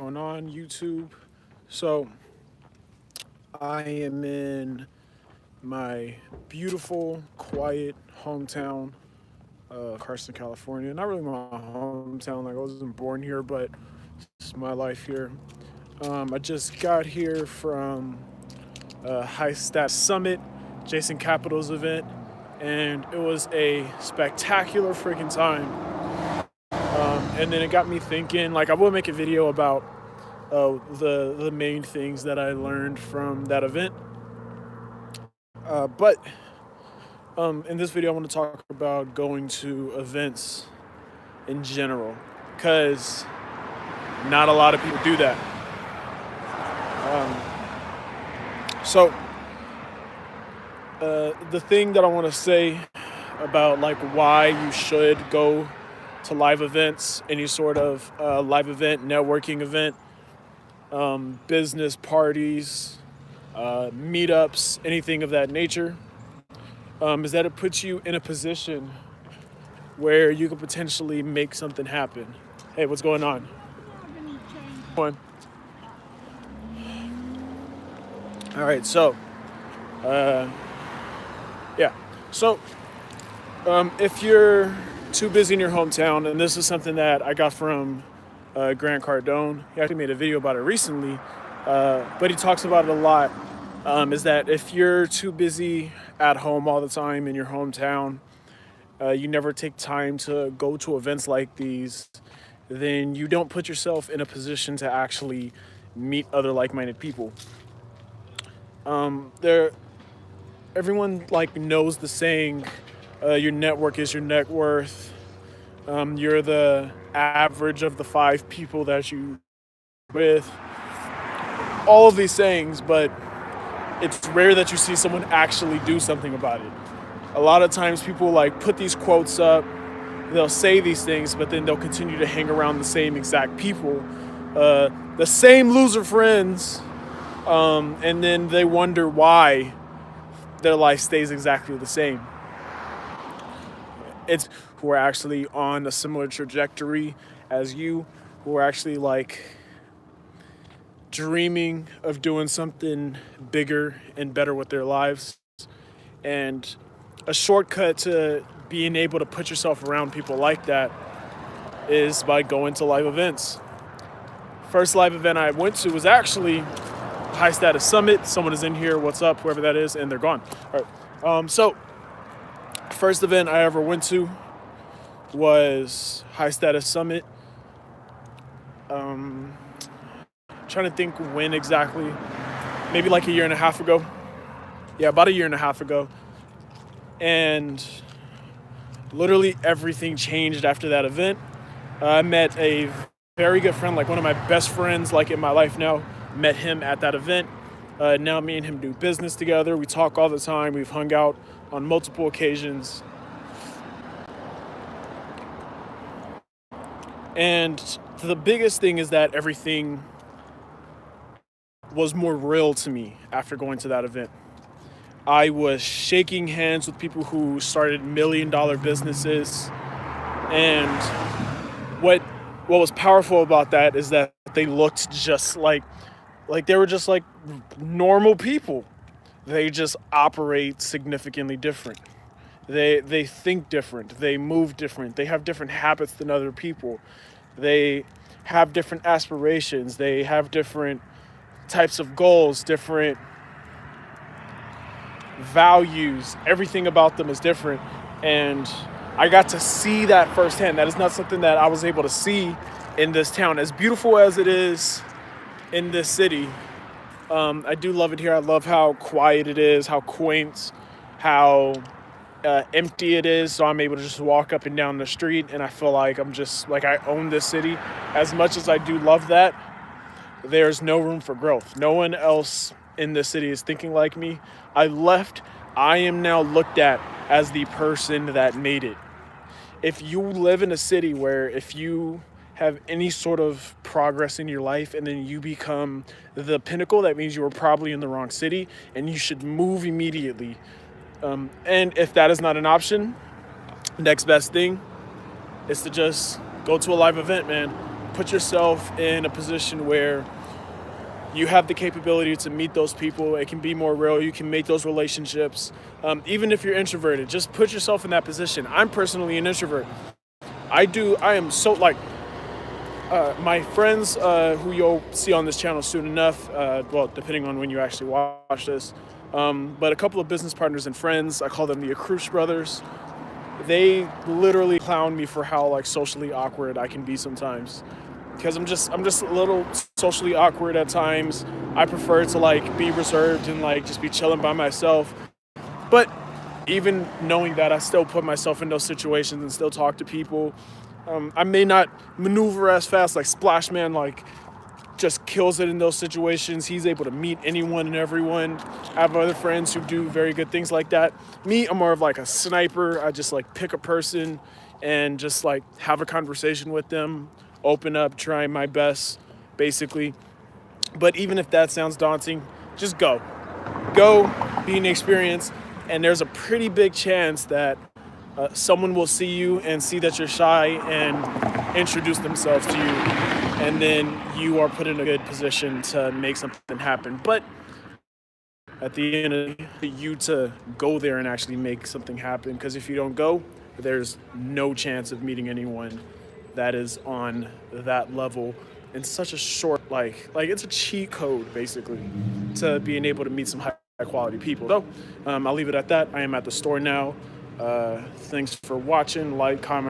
going on, YouTube? So, I am in my beautiful, quiet hometown, Carson, California. Not really my hometown, like I wasn't born here, but it's my life here. I just got here from a High Stat Summit, Jason Capital's event, and it was a spectacular freaking time. And then it got me thinking, like, I will make a video about the main things that I learned from that event. But in this video, I want to talk about going to events in general, because not a lot of people do that. So the thing that I want to say about like why you should go to live events, any sort of live event, networking event, business parties, meetups, anything of that nature, is that it puts you in a position where you could potentially make something happen. Hey, what's going on? One. All right, so, yeah. So, if you're too busy in your hometown, and this is something that I got from Grant Cardone. He actually made a video about it recently, but he talks about it a lot, is that if you're too busy at home all the time in your hometown, you never take time to go to events like these, then you don't put yourself in a position to actually meet other like-minded people. Everyone like knows the saying, your network is your net worth. You're the average of the 5 people that you with. All of these sayings, but it's rare that you see someone actually do something about it. A lot of times people like put these quotes up, they'll say these things, but then they'll continue to hang around the same exact people, the same loser friends, and then they wonder why their life stays exactly the same. It's who are actually on a similar trajectory as you, who are actually like dreaming of doing something bigger and better with their lives. And a shortcut to being able to put yourself around people like that is by going to live events. First live event I went to was actually High Status Summit. Someone is in here, what's up, whoever that is, and they're gone. All right. So first event I ever went to was High Status Summit. Trying to think when exactly. Maybe like a year and a half ago. Yeah, about a year and a half ago. And literally everything changed after that event. I met a very good friend, like one of my best friends, like in my life now. Met him at that event. Now me and him do business together. We talk all the time. We've hung out on multiple occasions. And the biggest thing is that everything was more real to me after going to that event. I was shaking hands with people who started $1 million businesses. And what was powerful about that is that they looked just like they were just like normal people. They just operate significantly different. They think different. They move different. They have different habits than other people. They have different aspirations. They have different types of goals, different values. Everything about them is different. And I got to see that firsthand. That is not something that I was able to see in this town. As beautiful as it is in this city, I do love it here. I love how quiet it is, how quaint, how empty it is. So I'm able to just walk up and down the street and I feel like I'm just like I own this city. As much as I do love that, there's no room for growth. No one else in this city is thinking like me. I left. I am now looked at as the person that made it. If you live in a city where if you have any sort of progress in your life and then you become the pinnacle, that means you were probably in the wrong city and you should move immediately. And if that is not an option, next best thing is to just go to a live event, man. put yourself in a position where you have the capability to meet those people. It can be more real. You can make those relationships. Even if you're introverted, just put yourself in that position. I'm personally an introvert. I am so like, my friends who you'll see on this channel soon enough, well, depending on when you actually watch this, but a couple of business partners and friends, I call them the Akrush brothers. They literally clown me for how like socially awkward I can be sometimes, because I'm just a little socially awkward at times. I prefer to like be reserved and like just be chilling by myself. But even knowing that, I still put myself in those situations and still talk to people. I may not maneuver as fast, like Splash Man, like just kills it in those situations. He's able to meet anyone and everyone. I have other friends who do very good things like that. Me, I'm more of like a sniper. I just like pick a person and just like have a conversation with them, open up, try my best, basically. But even if that sounds daunting, just go. Go, be an experience, and there's a pretty big chance that someone will see you and see that you're shy and introduce themselves to you, and then you are put in a good position to make something happen. But at the end of the day, you to go there and actually make something happen, because if you don't go, there's no chance of meeting anyone that is on that level in such a short, like it's a cheat code basically to being able to meet some high quality people. So I'll leave it at that. I am at the store now. Thanks for watching. Like, comment.